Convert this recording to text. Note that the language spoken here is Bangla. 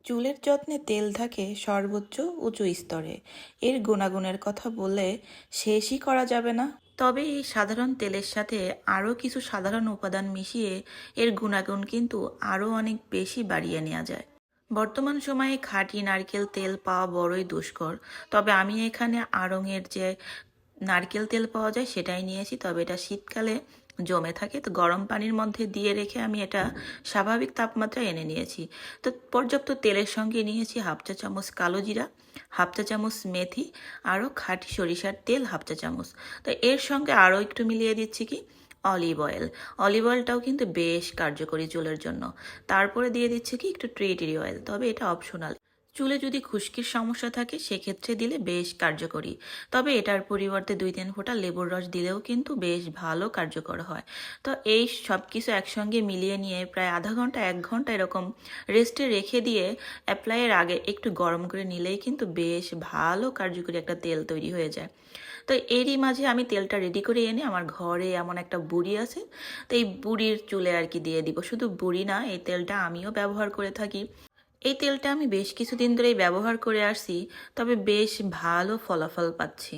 চুলের যত্নে তেল থাকে সর্বোচ্চ উঁচু স্তরে। এর গুণাগুণের কথা বললে শেষই করা যাবে না। তবে এই সাধারণ তেলের সাথে আরও কিছু সাধারণ উপাদান মিশিয়ে এর গুণাগুণ কিন্তু আরও অনেক বেশি বাড়িয়ে নেওয়া যায়। বর্তমান সময়ে খাঁটি নারকেল তেল পাওয়া বড়ই দুষ্কর। তবে আমি এখানে আড়ংয়ের যে নারকেল তেল পাওয়া যায় সেটাই নিয়েছি। তবে এটা শীতকালে জমে থাকে, তো গরম পানির মধ্যে দিয়ে রেখে আমি এটা স্বাভাবিক তাপমাত্রায় এনে নিয়েছি। তো পর্যাপ্ত তেলের সঙ্গে নিয়েছি হাফ চা চামচ কালো জিরা, হাফ চা চামচ মেথি, আরও খাঁটি সরিষার তেল হাফ চা চামচ। তো এর সঙ্গে আরও একটু মিলিয়ে দিচ্ছি কি অলিভ অয়েল। অলিভ অয়েলটাও কিন্তু বেশ কার্যকরী চুলের জন্য। তারপরে দিয়ে দিচ্ছি কি একটু ট্রি অয়েল, তবে এটা অপশনাল। চুলে যদি খুশকির সমস্যা থাকে সেক্ষেত্রে দিলে বেশ কার্যকরী। তবে এটার পরিবর্তে 2-3 ফোঁটা লেবুর রস দিলেও কিন্তু বেশ ভালো কার্যকর হয়। তো এই সব কিছু একসঙ্গে মিলিয়ে নিয়ে প্রায় আধা ঘন্টা 1 ঘন্টা এরকম রেস্টে রেখে দিয়ে অ্যাপ্লাইয়ের আগে একটু গরম করে নিলেই কিন্তু বেশ ভালো কার্যকরী একটা তেল তৈরি হয়ে যায়। তো এরই মাঝে আমি তেলটা রেডি করে এনে আমার ঘরে এমন একটা বুড়ি আছে, তো এই বুড়ির চুলে আর কি দিয়ে দিব। শুধু বুড়ি না, এই তেলটা আমিও ব্যবহার করে থাকি। এই তেলটা আমি বেশ কিছুদিন ধরেই ব্যবহার করে আসছি, তবে বেশ ভালো ফলাফল পাচ্ছি।